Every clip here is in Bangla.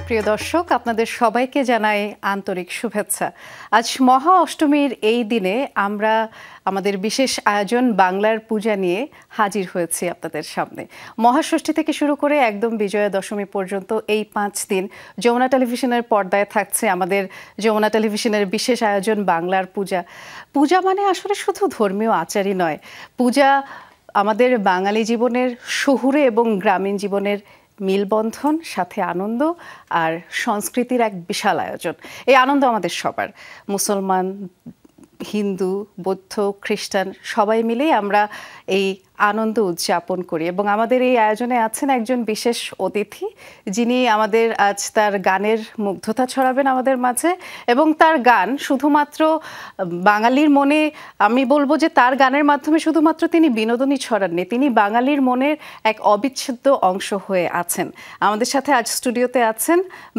প্রিয় দর্শক, আপনাদের সবাইকে জানাই আন্তরিক শুভেচ্ছা। আজ মহা অষ্টমীর এই দিনে আমরা আমাদের বিশেষ আয়োজন বাংলার পূজা নিয়ে হাজির হয়েছি আপনাদের সামনে। মহাষষ্ঠী থেকে শুরু করে একদম বিজয়া দশমী পর্যন্ত এই 5 দিন যমুনা টেলিভিশনের পর্দায় থাকছে আমাদের যমুনা টেলিভিশনের বিশেষ আয়োজন বাংলার পূজা। পূজা মানে আসলে শুধু ধর্মীয় আচারই নয়, পূজা আমাদের বাঙালি জীবনের শহুরে এবং গ্রামীণ জীবনের মিলবন্ধন, সাথে আনন্দ আর সংস্কৃতির এক বিশাল আয়োজন। এই আনন্দ আমাদের সবার, মুসলমান, হিন্দু, বৌদ্ধ, খ্রিস্টান সবাই মিলেই আমরা এই আনন্দ উদযাপন করি। এবং আমাদের এই আয়োজনে আছেন একজন বিশেষ অতিথি, যিনি আমাদের আজ তার গানের মুগ্ধতা ছড়াবেন আমাদের মাঝে। এবং তার গান শুধুমাত্র বাঙালির মনে, আমি বলবো যে তার গানের মাধ্যমে শুধুমাত্র তিনি বিনোদনই ছড়াননি, তিনি বাঙালির মনের এক অবিচ্ছেদ্য অংশ হয়ে আছেন। আমাদের সাথে আজ স্টুডিওতে আছেন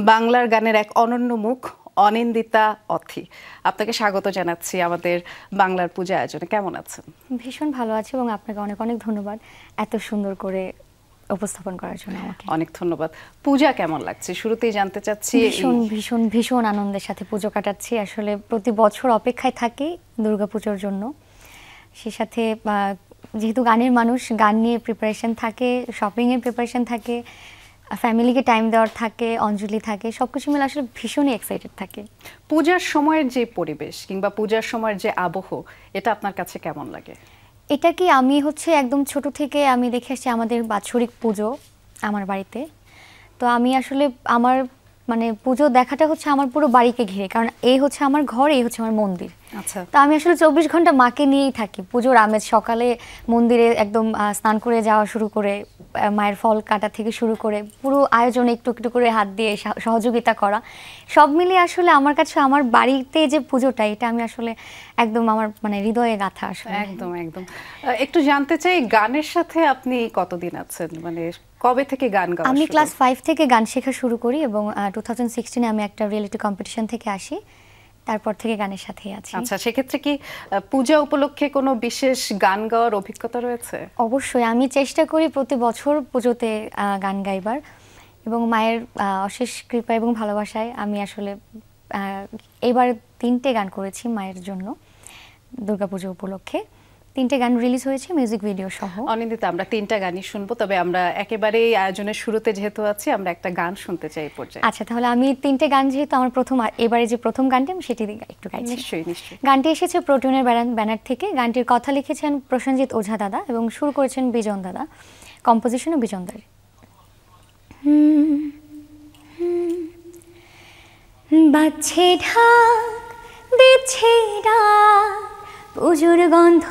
বাংলার গানের এক অনন্য মুখ, অনিন্দিতা অথি। আপনাকে স্বাগত জানাচ্ছি আমাদের বাংলার পূজা আয়োজনে। কেমন আছেন? ভীষণ ভালো আছি এবং আপনাকে অনেক অনেক ধন্যবাদ এত সুন্দর করে উপস্থাপন করার জন্য। আমাকে অনেক ধন্যবাদ। পূজা কেমন লাগছে শুরুতেই জানতে চাচ্ছি। ভীষণ ভীষণ ভীষণ আনন্দের সাথে পুজো কাটাচ্ছি। আসলে প্রতি বছর অপেক্ষায় থাকি দুর্গাপুজোর জন্য। সে সাথে যেহেতু গানের মানুষ, গান নিয়ে প্রিপারেশন থাকে, শপিংয়ের প্রিপারেশন থাকে, ফ্যামিলিকে টাইম দেওয়ার থাকে, অঞ্জলি থাকে, সবকিছু মিলে আসলে ভীষণই এক্সাইটেড থাকে। পূজার সময়ের যে পরিবেশ কিংবা পূজার সময়ের যে আবহ, এটা আপনার কাছে কেমন লাগে? এটা কি আমি একদম ছোট থেকে আমি দেখে আসছি আমাদের বাৎসরিক পুজো আমার বাড়িতে। তো আমি আসলে আমার পুজো দেখাটা আমার পুরো বাড়িকে ঘিরে, কারণ এই আমার ঘর, এই আমার মন্দির। আচ্ছা। তো আমি আসলে 24 ঘন্টা মাকে নিয়েই থাকি। পুজোর আমেজ, সকালে মন্দিরে একদম স্নান করে যাওয়া শুরু করে, মায়ের ফল কাটা থেকে শুরু করে পুরো আয়োজনে একটু একটু করে হাত দিয়ে সহযোগিতা করা, সব মিলিয়ে আসলে আমার কাছে আমার বাড়িতে যে পুজোটা, এটা আমি আসলে একদম আমার হৃদয়ে গাঁথা। আসলে একদম একদম। একটু জানতে চাই, গানের সাথে আপনি কতদিন আছেন, কবে থেকে গান গাওয়া? আমি ক্লাস 5 থেকে গান শেখা শুরু করি এবং 2016-এ আমি একটা রিয়েলিটি কম্পিটিশন থেকে আসি, তারপর থেকে গানের সাথেই আছি। আচ্ছা, সেক্ষেত্রে কি পূজা উপলক্ষে কোনো বিশেষ গান গাওয়ার অভিজ্ঞতা রয়েছে? অবশ্যই, আমি চেষ্টা করি প্রতি বছর পুজোতে গান গাইবার, এবং মায়ের অশেষ কৃপা এবং ভালোবাসায় আমি আসলে এবার 3টে গান করেছি মায়ের জন্য দুর্গাপুজো উপলক্ষে। 3টে গান রিলিজ হয়েছে মিউজিক ভিডিও সহ। অনিন্দিতা, আমরা 3টা গানই শুনবো, তবে আমরা একেবারেই আয়োজনের শুরুতে যেহেতু আছি, আমরা একটা গান শুনতে চাই পর্যায়ে। আচ্ছা, তাহলে আমি 3টে গান, যেহেতু আমার এবারে যে প্রথম গানটি, আমি সেটি একটু গাইছি। নিশ্চয়ই নিশ্চয়ই। গানটি এসেছে প্রোটনের ব্যানার থেকে। গানটির কথা লিখেছেন প্রসেনজিৎ ওঝা দাদা এবং সুর করেছেন বিজন দাদা, কম্পোজিশনও বিজন দার। বাজছে ঢাক, দিচ্ছে ডাক, পুজোর গন্ধ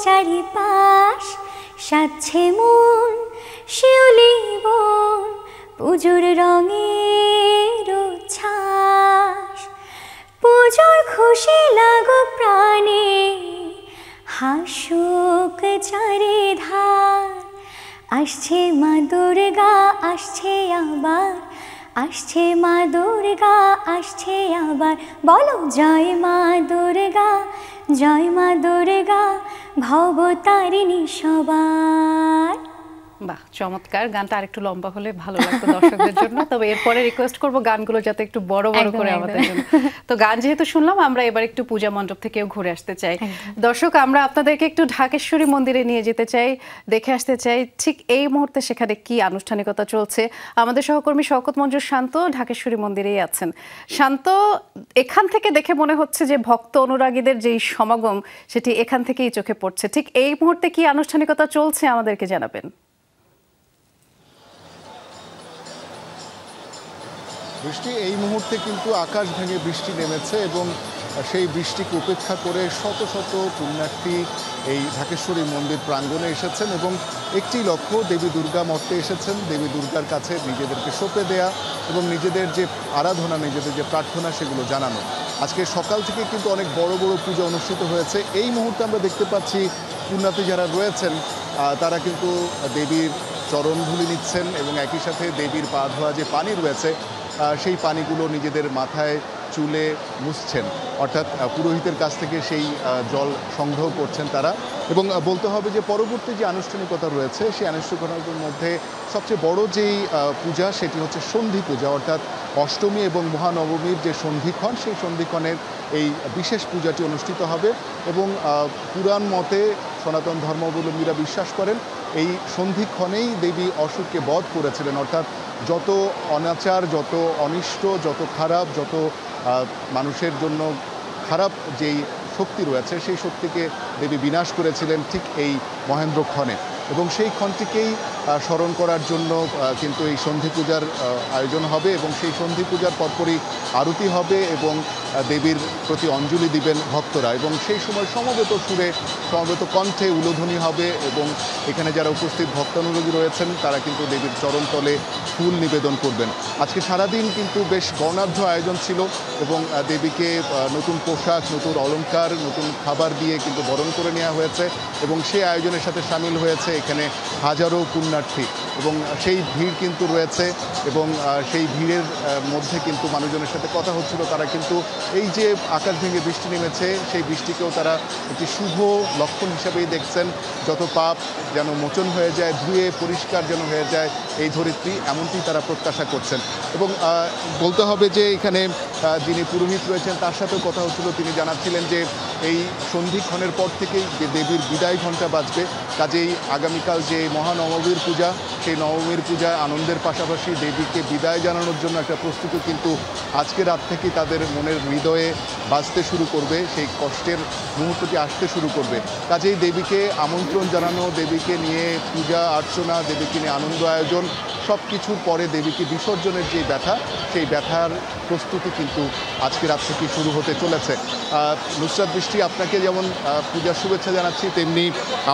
চারিপাশ, সাজছে মন শিউলি বন, পুজোর রঙের উচ্ছ্বাস, পুজোর খুশি লাগুক প্রাণে, হাসুক চারিধার, আসছে মা দুর্গা, আসছে আবার, আসছে মা দুর্গা, আসছে আবার, বলো জয় মা দুর্গা, জয় মা দুর্গা, ভবতারিণী সবার। বাহ, চমৎকার। গানটা আরেকটু লম্বা হলে ভালো লাগতো দর্শকদের জন্য, তবে এরপরে রিকোয়েস্ট করব গানগুলো যাতে একটু বড় বড় করে আমাদের জন্য। তো গান যেহেতু শুনলাম, আমরা এবার একটু পূজা মণ্ডপ থেকেও ঘুরে আসতে চাই। দর্শক, আমরা আপনাদেরকে একটু ঢাকেশ্বরী মন্দিরে নিয়ে যেতে চাই, দেখে আসতে চাই ঠিক এই মুহূর্তে সেখানে কি আনুষ্ঠানিকতা চলছে। আমাদের সহকর্মী শওকত মঞ্জুর শান্ত ঢাকেশ্বরী মন্দিরেই আছেন। শান্ত, এখান থেকে দেখে মনে হচ্ছে যে ভক্ত অনুরাগীদের যেই সমাগম, সেটি এখান থেকেই চোখে পড়ছে। ঠিক এই মুহূর্তে কি আনুষ্ঠানিকতা চলছে আমাদেরকে জানাবেন। বৃষ্টি, এই মুহূর্তে কিন্তু আকাশ ভেঙে বৃষ্টি নেমেছে এবং সেই বৃষ্টিকে উপেক্ষা করে শত শত পুণ্যার্থী এই ঢাকেশ্বরী মন্দির প্রাঙ্গণে এসেছেন এবং একটি লক্ষ্য, দেবী দুর্গা মর্তে এসেছেন, দেবী দুর্গার কাছে নিজেদেরকে সঁপে দেয়া এবং নিজেদের যে আরাধনা, নিজেদের যে প্রার্থনা, সেগুলো জানানো। আজকে সকাল থেকে কিন্তু অনেক বড় বড় পুজো অনুষ্ঠিত হয়েছে। এই মুহূর্তে আমরা দেখতে পাচ্ছি পুণ্যার্থী যারা রয়েছেন তারা কিন্তু দেবীর চরণধুলি নিচ্ছেন এবং একই সাথে দেবীর পা ধোয়া যে পানি রয়েছে সেই পানিগুলো নিজেদের মাথায় চুলে মুছছেন, অর্থাৎ পুরোহিতের কাছ থেকে সেই জল সংগ্রহ করছেন তারা। এবং বলতে হবে যে পরবর্তী যে আনুষ্ঠানিকতা রয়েছে সেই আনুষ্ঠানিকতার মধ্যে সবচেয়ে বড় যেই পূজা সেটি হচ্ছে সন্ধি পূজা, অর্থাৎ অষ্টমী এবং মহানবমীর যে সন্ধিক্ষণ সেই সন্ধিক্ষণের এই বিশেষ পূজাটি অনুষ্ঠিত হবে। এবং পুরাণ মতে সনাতন ধর্মাবলম্বীরা বিশ্বাস করেন এই সন্ধিক্ষণেই দেবী অসুরকে বধ করেছিলেন, অর্থাৎ যত অনাচার, যত অনিষ্ট, যত খারাপ, যত মানুষের জন্য খারাপ যেই শক্তি রয়েছে সেই শক্তিকে দেবী বিনাশ করেছিলেন ঠিক এই মহেন্দ্রক্ষণে। এবং সেই ক্ষণটিকেই স্মরণ করার জন্য কিন্তু এই সন্ধি পূজার আয়োজন হবে এবং সেই সন্ধি পূজার পরপরই আরতি হবে এবং দেবীর প্রতি অঞ্জলি দিবেন ভক্তরা। এবং সেই সময় সমবেত সুরে, সমবেত কণ্ঠে উলুধ্বনি হবে এবং এখানে যারা উপস্থিত ভক্তানুরাগী রয়েছেন তারা কিন্তু দেবীর চরণতলে ফুল নিবেদন করবেন। আজকে সারাদিন কিন্তু বেশ বর্ণাঢ্য আয়োজন ছিল এবং দেবীকে নতুন পোশাক, নতুন অলংকার, নতুন খাবার দিয়ে কিন্তু বরণ করে নেওয়া হয়েছে এবং সেই আয়োজনের সাথে সামিল হয়েছে এখানে হাজারো পুণ্যার্থী এবং সেই ভিড় কিন্তু রয়েছে। এবং সেই ভিড়ের মধ্যে কিন্তু মানুষজনের সাথে কথা হচ্ছিল, তারা কিন্তু এই যে আকাশ ভেঙে বৃষ্টি নেমেছে সেই বৃষ্টিকেও তারা একটি শুভ লক্ষণ হিসাবেই দেখছেন। যত পাপ যেন মোচন হয়ে যায়, ধুয়ে পরিষ্কার যেন হয়ে যায় এই ধরিত্রী, এমনটি তারা প্রত্যাশা করছেন। এবং বলতে হবে যে এখানে যিনি পুরোহিত রয়েছেন তার সাথেও কথা হচ্ছিল, তিনি জানাচ্ছিলেন যে এই সন্ধিক্ষণের পর থেকেই যে দেবীর বিদায় ঘণ্টা বাজবে, কাজেই আগামীকাল যে মহানবমীর পূজা সেই নবমীর পূজা আনন্দের পাশাপাশি দেবীকে বিদায় জানানোর জন্য একটা প্রস্তুতি কিন্তু আজকে রাত থেকেই তাদের মনের হৃদয়ে বাজতে শুরু করবে, সেই কষ্টের মুহূর্তটি আসতে শুরু করবে। কাজেই দেবীকে আমন্ত্রণ জানানো, দেবীকে নিয়ে পূজা অর্চনা, দেবীকে নিয়ে আনন্দ আয়োজন, সব কিছুর পরে দেবীকে বিসর্জনের যে ব্যথা, সেই ব্যথার প্রস্তুতি কিন্তু আজকে রাত থেকে শুরু হতে চলেছে। নুসরাত বৃষ্টি, আপনাকে যেমন পূজার শুভেচ্ছা জানাচ্ছি, তেমনি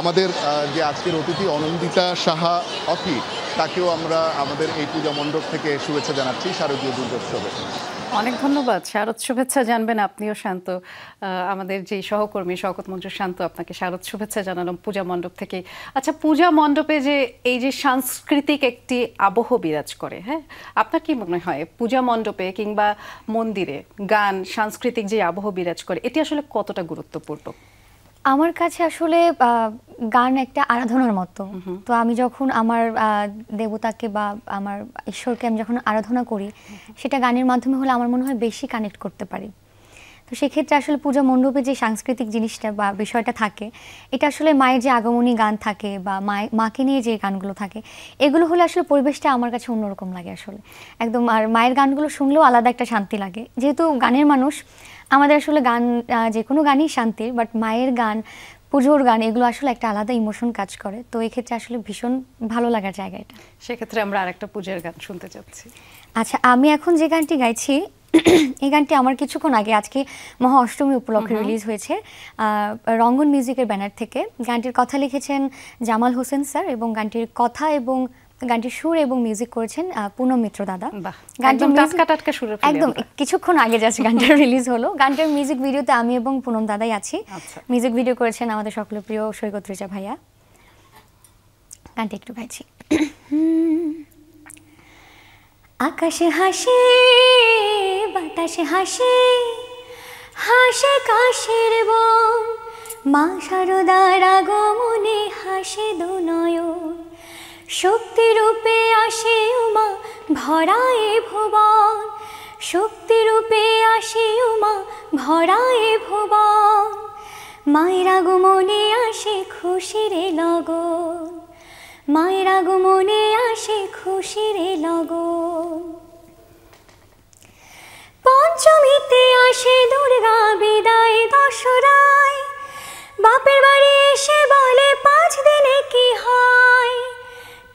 আমাদের যে আজকের অতিথি অনন্দিতা সাহা অফি, তাকেও আমরা আমাদের এই পূজা মণ্ডপ থেকে শুভেচ্ছা জানাচ্ছি শারদীয় দুর্গোৎসবে। অনেক ধন্যবাদ। শারদ শুভেচ্ছা জানবেন আপনিও শান্ত, আমাদের যে সহকর্মী শওকত মঞ্জুর শান্ত, আপনাকে শারদ শুভেচ্ছা জানালাম পূজা মণ্ডপ থেকে। আচ্ছা, পূজা মণ্ডপে যে এই যে সাংস্কৃতিক একটি আবহ বিরাজ করে, হ্যাঁ, আপনার কি মনে হয় পূজা মণ্ডপে কিংবা মন্দিরে গান, সাংস্কৃতিক যে আবহ বিরাজ করে, এটি আসলে কতটা গুরুত্বপূর্ণ? আমার কাছে আসলে গান একটা আরাধনার মতো। তো আমি যখন আমার দেবতাকে বা আমার ঈশ্বরকে আমি যখন আরাধনা করি, সেটা গানের মাধ্যমে হলে আমার মনে হয় বেশি কানেক্ট করতে পারি। তো সেক্ষেত্রে আসলে পূজা মণ্ডপে যে সাংস্কৃতিক জিনিসটা বা বিষয়টা থাকে, এটা আসলে মায়ের যে আগমনী গান থাকে বা মাকে নিয়ে যে গানগুলো থাকে, এগুলো হলে আসলে পরিবেশটা আমার কাছে অন্যরকম লাগে আসলে একদম। আর মায়ের গানগুলো শুনলেও আলাদা একটা শান্তি লাগে। যেহেতু গানের মানুষ, আমাদের আসলে গান, যে কোনো গানই শান্তির, বাট মায়ের গান, পুজোর গান, এগুলো আসলে একটা আলাদা ইমোশন কাজ করে। তো এই ক্ষেত্রে আসলে ভীষণ ভালো লাগার জায়গা এটা। সেক্ষেত্রে আমরা আরেকটা পূজার গান শুনতে চাচ্ছি। আচ্ছা, আমি এখন যে গানটি গাইছি এই গানটি আমার কিছুক্ষণ আগে আজকে মহা অষ্টমী উপলক্ষে রিলিজ হয়েছে রঙ্গন মিউজিকের ব্যানার থেকে। গানটির কথা লিখেছেন জামাল হোসেন স্যার এবং গানটির কথা এবং গানটির সুর এবং মিউজিক করেছেন পুনম মিত্র দাদা। একদম কিছুক্ষণ আগে জাস্ট গানটা রিলিজ হলো। গানটার মিউজিক ভিডিওতে আমি এবং পুনম দাদাই আছি। মিউজিক ভিডিও করেছেন আমাদের সকলের প্রিয় সৈকত রিজা ভাইয়া। গানটা একটু গাইছি। আকাশে হাসে, বাতাসে হাসে, হাসে কাশের বন, মা শারদার আগমনে হাসে দুনয়ন, শক্তি রূপে আসে উমা ভরায়ে ভুবন, শক্তি রূপে আসে উমা ভরায়ে ভুবন, মায়ের আগমনে আসে খুশির লগন, মায়ের আগমনে আসে খুশির লগন। পঞ্চমীতে আসে দুর্গা বিদায় দশরায়, বাপের বাড়ি এসে বলে 5 দিনে কি হয়,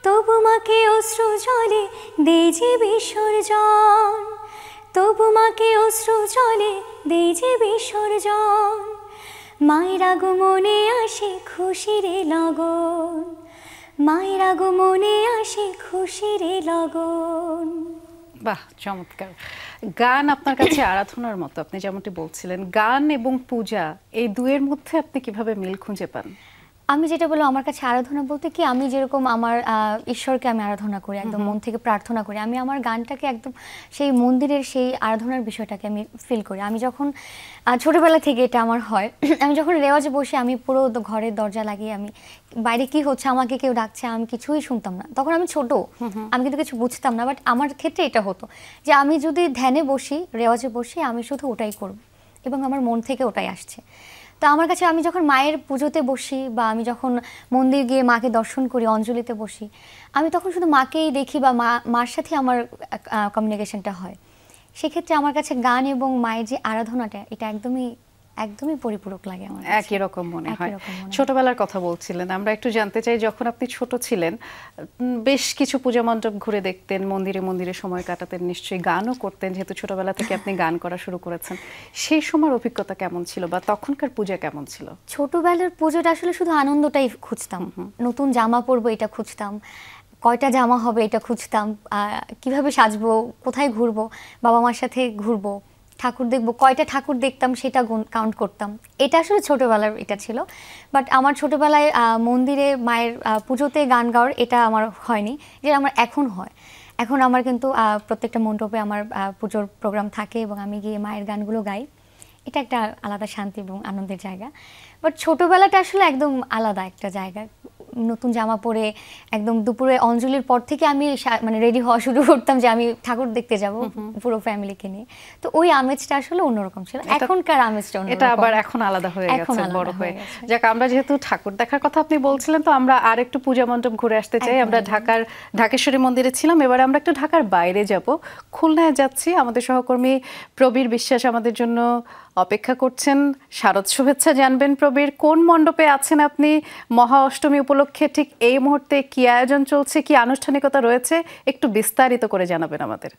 তবু মাকে অশ্রু জলে দেই যে বিসর্জন, তবু মাকে অশ্রু জলে দেই যে বিসর্জন, মায়ের আগমনে আসে খুশির লগন, মায়ের আগমনে আসে খুশির লগন। বাহ, চমৎকার গান। আপনার কাছে আরাধনার মতো, আপনি যেমনটি বলছিলেন, গান এবং পূজা এই দুয়ের মধ্যে আপনি কিভাবে মিল খুঁজে পান? আমি যেটা বললাম, আমার কাছে আরাধনা বলতে কি, আমি যেরকম আমার ঈশ্বরকে আমি আরাধনা করি, একদম মন থেকে প্রার্থনা করি, আমি আমার গানটাকে একদম সেই মন্দিরের সেই আরাধনার বিষয়টাকে আমি ফিল করি। আমি যখন ছোটবেলা থেকে এটা আমার হয়, আমি যখন রেওয়াজে বসে আমি পুরো ঘরের দরজা লাগিয়ে আমি বাইরে কি হচ্ছে, আমাকে কেউ ডাকছে, আমি কিছুই শুনতাম না। তখন আমি ছোট, আমি কিন্তু কিছু বুঝতাম না, বাট আমার ক্ষেত্রে এটা হতো যে আমি যদি ধ্যানে বসি, রেওয়াজে বসি, আমি শুধু ওটাই করব এবং আমার মন থেকে ওটাই আসছে। তো আমার কাছে, আমি যখন মায়ের পুজোতে বসি বা আমি যখন মন্দির গিয়ে মাকে দর্শন করি, অঞ্জলিতে বসি, আমি তখন শুধু মাকেই দেখি বা মার সাথে আমার কমিউনিকেশনটা হয়। সেক্ষেত্রে আমার কাছে গান এবং মায়ের যে আরাধনাটা, এটা একদমই একদমই পরিপূরক লাগে আমার কাছে। একই রকম মনে হয়। ছোটবেলার কথা বলছিলেন, আমরা একটু জানতে চাই, যখন আপনি ছোট ছিলেন বেশ কিছু পূজা মণ্ডপ ঘুরে দেখতেন, মন্দিরে মন্দিরে সময় কাটাতেন, নিশ্চয়ই গানও করতেন, যেহেতু ছোটবেলা থেকে আপনি গান করা শুরু করেছেন। সেই সময়ের অভিজ্ঞতা কেমন ছিল বা তখনকার পূজা কেমন ছিল? ছোটবেলার পুজোটা আসলে শুধু আনন্দটাই খুঁজতাম, নতুন জামা পরবো এটা খুঁজতাম, কয়টা জামা হবে এটা খুঁজতাম, কিভাবে সাজবো, কোথায় ঘুরবো, বাবা মার সাথে ঘুরবো, ঠাকুর দেখবো, কয়টা ঠাকুর দেখতাম সেটা কাউন্ট করতাম। এটা আসলে ছোটবেলার এটা ছিল। বাট আমার ছোটবেলায় মন্দিরে মায়ের পুজোতে গান গাওয়ার এটা আমার হয়নি, যেটা আমার এখন হয়। এখন আমার কিন্তু প্রত্যেকটা মণ্ডপে আমার পুজোর প্রোগ্রাম থাকে এবং আমি গিয়ে মায়ের গানগুলো গাই। এটা একটা আলাদা শান্তি এবং আনন্দের জায়গা। বাট ছোটবেলাটা আসলে একদম আলাদা একটা জায়গা। নতুন জামা পরে একদম দুপুরে অঞ্জলির পর থেকে আমি মানে রেডি হওয়া শুরু করতাম যে আমি ঠাকুর দেখতে যাব পুরো ফ্যামিলিকে নিয়ে। তো ওই আমেজটা আসলে অন্যরকম ছিল, এখনকার আমেজটা অন্যরকম। এটা আবার এখন আলাদা হয়ে গেছে, বড় হয়ে। যাক, আমরা যেহেতু ঠাকুর দেখার কথা আপনি বলছিলেন, তো আমরা আর একটু পূজা মণ্ডপ ঘুরে আসতে চাই। আমরা ঢাকেশ্বরী মন্দিরে ছিলাম, এবারে আমরা একটু ঢাকার বাইরে যাব, খুলনায় যাচ্ছি। আমাদের সহকর্মী প্রবীর বিশ্বাস আমাদের জন্য অপেক্ষা করছেন। শারদ শুভেচ্ছা জানবেন প্রবীর, কোন মণ্ডপে আছেন আপনি? মহা অষ্টমী উপলক্ষে ঠিক এই মুহূর্তে কি আয়োজন চলছে, কি আনুষ্ঠানিকতা রয়েছে, একটু বিস্তারিত করে জানাবেন আমাদের।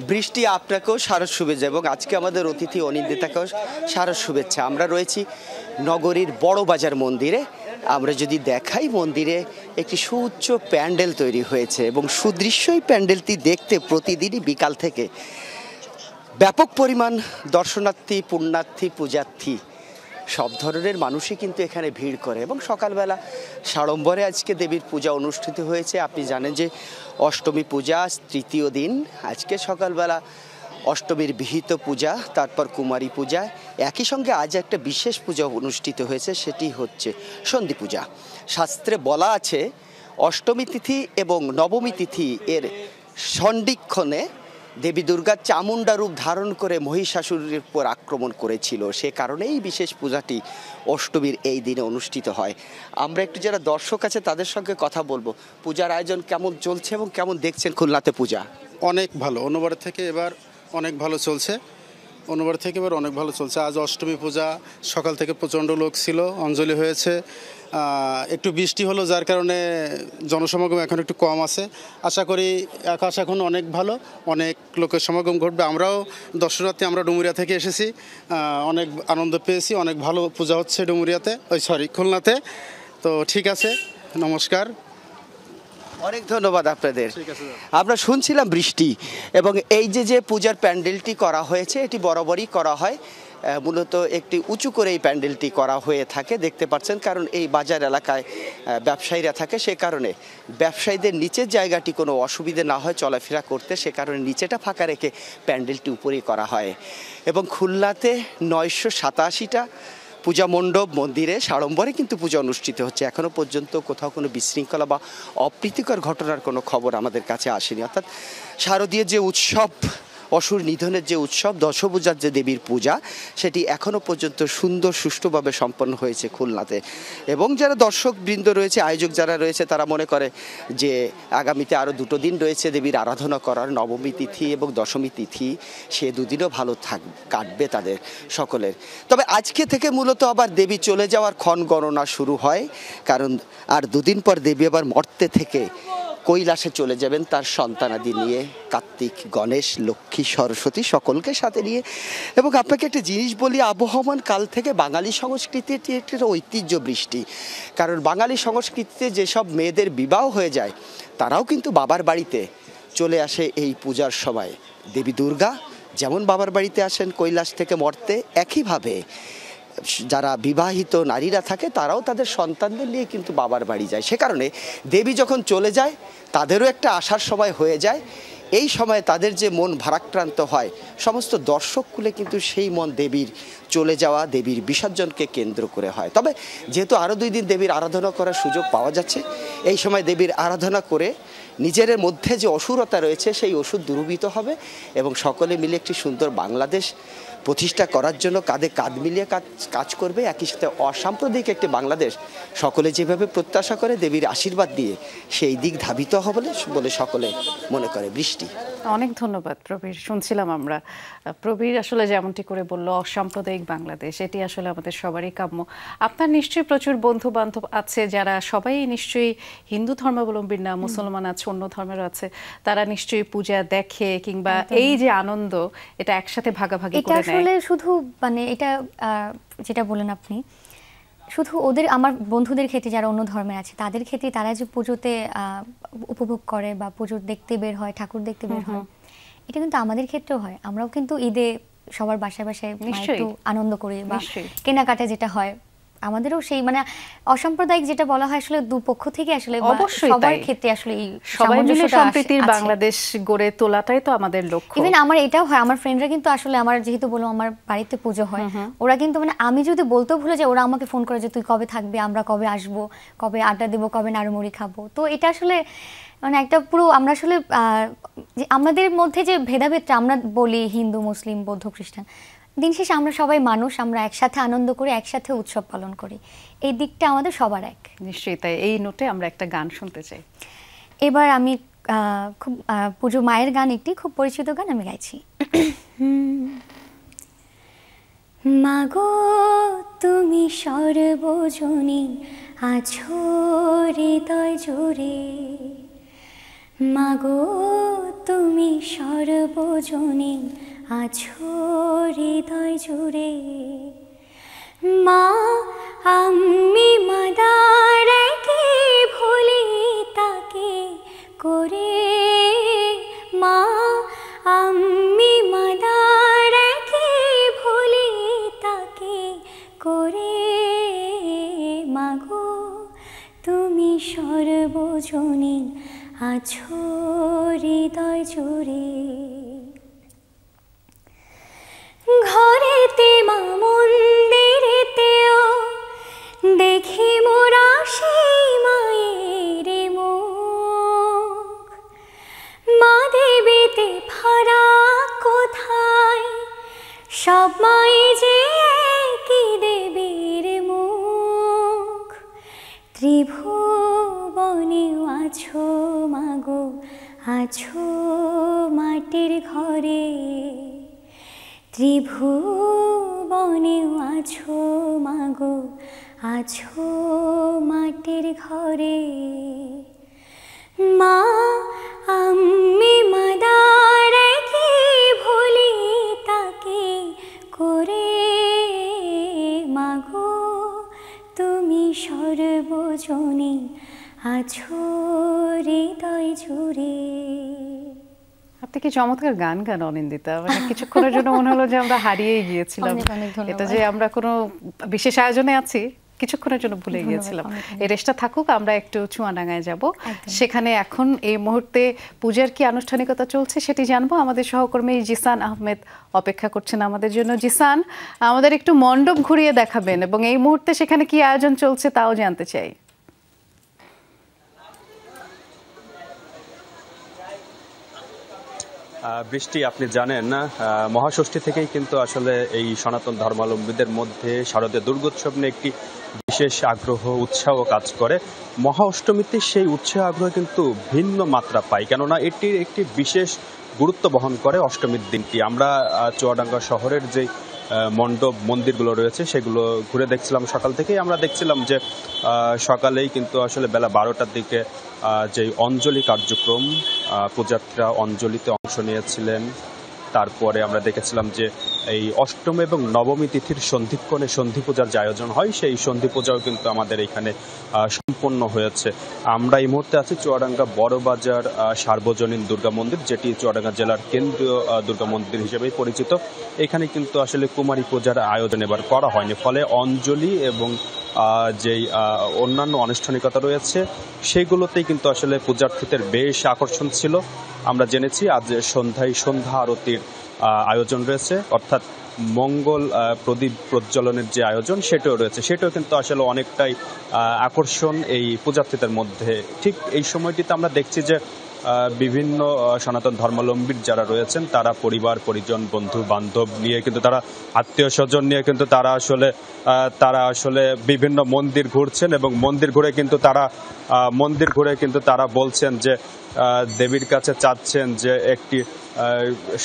বৃষ্টি, আপনাকেও শারদ শুভেচ্ছা এবং আজকে আমাদের অতিথি অনিন্দিতাকেও শারদ শুভেচ্ছা। আমরা রয়েছি নগরীর বড় বাজার মন্দিরে। আমরা যদি দেখাই, মন্দিরে একটি সুউচ্চ প্যান্ডেল তৈরি হয়েছে এবং সুদৃশ্যই প্যান্ডেলটি দেখতে প্রতিদিনই বিকাল থেকে ব্যাপক পরিমাণ দর্শনার্থী, পুণ্যার্থী, পূজার্থী সব ধরনের মানুষই কিন্তু এখানে ভিড় করে। এবং সকালবেলা সাড়ম্বরে আজকে দেবীর পূজা অনুষ্ঠিত হয়েছে। আপনি জানেন যে অষ্টমী পূজা তৃতীয় দিন, আজকে সকালবেলা অষ্টমীর বিহিত পূজা, তারপর কুমারী পূজা, একই সঙ্গে আজ একটা বিশেষ পূজা অনুষ্ঠিত হয়েছে, সেটি হচ্ছে সন্ধি পূজা। শাস্ত্রে বলা আছে অষ্টমী তিথি এবং নবমী তিথি এর সন্ধিক্ষণে দেবী দুর্গা চামুণ্ডা রূপ ধারণ করে মহিষাসুরের উপর আক্রমণ করেছিল। সে কারণেই বিশেষ পূজাটি অষ্টমীর এই দিনে অনুষ্ঠিত হয়। আমরা একটু যারা দর্শক আছে তাদের সঙ্গে কথা বলবো। পূজার আয়োজন কেমন চলছে এবং কেমন দেখছেন খুলনাতে পূজা? অনেক ভালো, অন্যবারের থেকে এবার অনেক ভালো চলছে। অনেক ভালো চলছে। আজ অষ্টমী পূজা, সকাল থেকে প্রচণ্ড লোক ছিল, অঞ্জলি হয়েছে। একটু বৃষ্টি হলো, যার কারণে জনসমাগম এখন একটু কম আছে। আশা করি আকাশ এখন অনেক ভালো, অনেক লোকের সমাগম ঘটবে। আমরাও দর্শনার্থী, আমরা ডুমুরিয়া থেকে এসেছি, অনেক আনন্দ পেয়েছি। অনেক ভালো পূজা হচ্ছে খুলনাতে। তো ঠিক আছে, নমস্কার, অনেক ধন্যবাদ আপনাদের। আমরা শুনছিলাম বৃষ্টি, এবং এই যে পূজার প্যান্ডেলটি করা হয়েছে, এটি বরাবরই করা হয়। মূলত একটি উঁচু করে এই প্যান্ডেলটি করা হয়ে থাকে, দেখতে পাচ্ছেন, কারণ এই বাজার এলাকায় ব্যবসায়ীরা থাকে। সে কারণে ব্যবসায়ীদের নিচের জায়গাটি কোনো অসুবিধে না হয় চলাফেরা করতে, সে কারণে নিচেটা ফাঁকা রেখে প্যান্ডেলটি উপরেই করা হয়। এবং খুলনাতে 987টা পূজা মণ্ডপ, মন্দিরে সাড়ম্বরে কিন্তু পূজা অনুষ্ঠিত হচ্ছে। এখনও পর্যন্ত কোথাও কোনো বিশৃঙ্খলা বা অপ্রীতিকর ঘটনার কোনো খবর আমাদের কাছে আসেনি। অর্থাৎ শারদীয় যে উৎসব, অসুর নিধনের যে উৎসব, দশভূজার যে দেবীর পূজা, সেটি এখনও পর্যন্ত সুন্দর সুষ্ঠুভাবে সম্পন্ন হয়েছে খুলনাতে। এবং যারা দর্শকবৃন্দ রয়েছে, আয়োজক যারা রয়েছে, তারা মনে করে যে আগামীতে আরও 2 দিন রয়েছে দেবীর আরাধনা করার, নবমী তিথি এবং দশমী তিথি, সে 2 দিনও ভালো কাটবে তাদের সকলের। তবে আজকে থেকে মূলত আবার দেবী চলে যাওয়ার ক্ষণ গণনা শুরু হয়, কারণ আর 2 দিন পর দেবী আবার মর্তে থেকে কৈলাসে চলে যাবেন তার সন্তানাদি নিয়ে, কার্তিক, গণেশ, লক্ষ্মী, সরস্বতী সকলকে সাথে নিয়ে। এবং আপনাকে একটা জিনিস বলি, আবহমান কাল থেকে বাঙালি সংস্কৃতির একটা ঐতিহ্য বৃষ্টি। কারণ বাঙালি সংস্কৃতিতে যেসব মেয়েদের বিবাহ হয়ে যায়, তারাও কিন্তু বাবার বাড়িতে চলে আসে এই পূজার সময়। দেবী দুর্গা যেমন বাবার বাড়িতে আসেন কৈলাস থেকে মর্তে, একইভাবে যারা বিবাহিত নারীরা থাকে তারাও তাদের সন্তানদের নিয়ে কিন্তু বাবার বাড়ি যায়। সে কারণে দেবী যখন চলে যায় তাদেরও একটা আসার সময় হয়ে যায়। এই সময় তাদের যে মন ভারাক্রান্ত হয়, সমস্ত দর্শককুলে কিন্তু সেই মন দেবীর চলে যাওয়া, দেবীর বিসর্জনকে কেন্দ্র করে হয়। তবে যেহেতু আরও 2 দিন দেবীর আরাধনা করার সুযোগ পাওয়া যাচ্ছে, এই সময় দেবীর আরাধনা করে নিজের মধ্যে যে অসুরতা রয়েছে সেই অসুর দূরীভূত হবে এবং সকলে মিলে একটি সুন্দর বাংলাদেশ প্রতিষ্ঠা করার জন্য কাঁধে কাঁধ মিলিয়ে কাজ করবে। একই সাথে অসাম্প্রদায়িক একটি বাংলাদেশ সকলে যেভাবে প্রত্যাশা করে দেবীর আশীর্বাদ দিয়ে সেই দিক ধাবিত হবে বলে সকলে মনে করে। বৃষ্টি, অনেক ধন্যবাদ প্রবীর। শুনছিলাম আমরা, প্রবীর আসলে যেমনটি করে বলল অসাম্প্রদায়িক বাংলাদেশ, এটি আসলে আমাদের সবারই কাম্য। আপনার নিশ্চয়ই প্রচুর বন্ধু বান্ধব আছে যারা সবাই নিশ্চয়ই হিন্দু ধর্মাবলম্বী না, মুসলমান আছে, অন্য ধর্মেরও আছে, তারা নিশ্চয়ই পূজা দেখে কিংবা এই যে আনন্দ এটা একসাথে ভাগাভাগি করে নেয়। আসলে শুধু মানে এটা যেটা বলেন আপনি, শুধু ওদের আমার বন্ধুদের ক্ষেত্রে যারা অন্য ধর্মের আছে তাদের ক্ষেত্রে তারা যে পুজোতে উপভোগ করে বা পুজো দেখতে বের হয়, ঠাকুর দেখতে বের হয়, এটা কিন্তু আমাদের ক্ষেত্রেও হয়। আমরাও কিন্তু ঈদে সবার বাসায় বাসায় একটু আনন্দ করি বা কেনাকাটা যেটা হয় আমাদেরও সেই মানে অসাম্প্রদায়িক যেটা বলা হয় আসলে দুপক্ষ থেকে আসলে সবার ক্ষেত্রে আসলে সবাই মিলে সম্প্রীতির বাংলাদেশ গড়ে তোলাটাই তো আমাদের লক্ষ্য। ইভেন আমার এটাও হয়, আমার ফ্রেন্ডরা কিন্তু আসলে আমার যেহেতু বললাম আমার বাড়িতে পুজো হয়, ওরা কিন্তু মানে আমি যদি বলতেও ভুলে যাই ওরা আমাকে ফোন করে যে তুই কবে থাকবি, আমরা কবে আসবো, কবে আড্ডা দেবো, কবে নাড়ুমুড়ি খাবো। তো এটা আসলে মানে একটা পুরো আমরা আসলে যে আমাদের মধ্যে যে ভেদাভেদটা আমরা বলি হিন্দু মুসলিম বৌদ্ধ খ্রিস্টান, দিন শেষে আমরা সবাই মানুষ, আমরা একসাথে আনন্দ করি, একসাথে উৎসব পালন করি, এই দিকটা আমাদের সবার এক। নিশ্চয়ই তাই। এই নোটে আমরা একটা গান শুনতে চাই। এবার আমি খুব পুজো মায়ের গান, একটি খুব পরিচিত গান আমি গাইছি। মাগো তুমি সর্বজনী আছো হৃদয় জুড়ে, মাগো তুমি সর্বজনী আছো হৃদয় জুড়ে, মা আমি মাদারকে ভুলি তাকে করে, মা আমি মাদারকে ভুলি তাকে করে, মাগো তুমি সর্বজনী আছো হৃদয় জুড়ে। ঘরেতে মা মন্দিরেতেও দেখি মোরা সেই মায়ের মুখ, মা দেবীতে ফারাক কোথায়, সব মাই যে একই দেবীর মুখ, ত্রিভুবনে আছো মাগো আছো মাটির ঘরে, ত্রিভুবনে আছো মাগো আছো মাটির ঘরে, মা আমি মাদারকে ভুলি তাকে করে, মাগো তুমি সর্বজনী আছো হৃদয় জুড়ে। আপনি কি চমৎকার গান গান অনিন্দিতা, মানে কিছুক্ষণের জন্য মনে হলো যে আমরা হারিয়ে গিয়েছিলাম। এটা যে আমরা কোনো বিশেষ আয়োজনে আছি কিছুক্ষণের জন্য ভুলে গিয়েছিলাম। এই রেশটা থাকুক, আমরা একটু চুয়াডাঙ্গায় যাব, সেখানে এখন এই মুহূর্তে পূজার কি আনুষ্ঠানিকতা চলছে সেটি জানবো। আমাদের সহকর্মী জিসান আহমেদ অপেক্ষা করছেন আমাদের জন্য। জিসান, আমাদের একটু মণ্ডপ ঘুরিয়ে দেখাবেন এবং এই মুহূর্তে সেখানে কি আয়োজন চলছে তাও জানতে চাই। বৃষ্টি, আপনি জানেন না মহাষষ্ঠী থেকেই কিন্তু আসলে এই সনাতন ধর্মাবলম্বীদের মধ্যে শারদীয় দুর্গোৎসব নিয়ে একটি বিশেষ আগ্রহ উৎসাহ কাজ করে। মহা অষ্টমীতে সেই উৎসাহ আগ্রহ কিন্তু ভিন্ন মাত্রা পায়, কেননা এটির একটি বিশেষ গুরুত্ব বহন করে অষ্টমীর দিনটি। আমরা চুয়াডাঙ্গা শহরের যে মণ্ডপ মন্দিরগুলো রয়েছে সেগুলো ঘুরে দেখছিলাম সকাল থেকেই। আমরা দেখছিলাম যে সকালেই কিন্তু আসলে বেলা 12টার দিকে যে অঞ্জলি কার্যক্রম, পূজার্থীরা অঞ্জলিতে অংশ নিয়েছিলেন। তারপরে আমরা দেখেছিলাম যে এই অষ্টম এবং নবমী তিথির সন্ধিক্ষণে সন্ধি পূজার যে আয়োজন হয় সেই সন্ধি পূজাও কিন্তু আমাদের এখানে সম্পন্ন হয়েছে। আমরা এই মুহূর্তে আছি চুয়াডাঙ্গা বড়বাজার সার্বজনীন দুর্গা মন্দির, যেটি চুয়াডাঙ্গা জেলার কেন্দ্রীয় দুর্গা মন্দির হিসেবেই পরিচিত। এখানে কিন্তু আসলে কুমারী পূজার আয়োজন এবার করা হয়নি, ফলে অঞ্জলি এবং যেই অন্যান্য আনুষ্ঠানিকতা রয়েছে সেগুলোতেই কিন্তু আসলে পূজার্থীদের বেশ আকর্ষণ ছিল। আমরা জেনেছি আজ সন্ধ্যায় সন্ধ্যা আরতির আয়োজন রয়েছে, অর্থাৎ মঙ্গল প্রদীপ প্রজ্বলনের যে আয়োজন সেটাও রয়েছে, সেটাও কিন্তু আসলে অনেকটাই আকর্ষণ এই পূজার্থীদের মধ্যে। ঠিক এই সময়টিতে আমরা দেখছি যে বিভিন্ন সনাতন ধর্মাবলম্বী যারা রয়েছেন তারা পরিবার পরিজন বন্ধু বান্ধব নিয়ে কিন্তু তারা আত্মীয় স্বজন নিয়ে কিন্তু তারা আসলে বিভিন্ন মন্দির ঘুরছেন এবং মন্দির ঘুরে কিন্তু তারা বলছেন যে দেবীর কাছে চাচ্ছেন যে একটি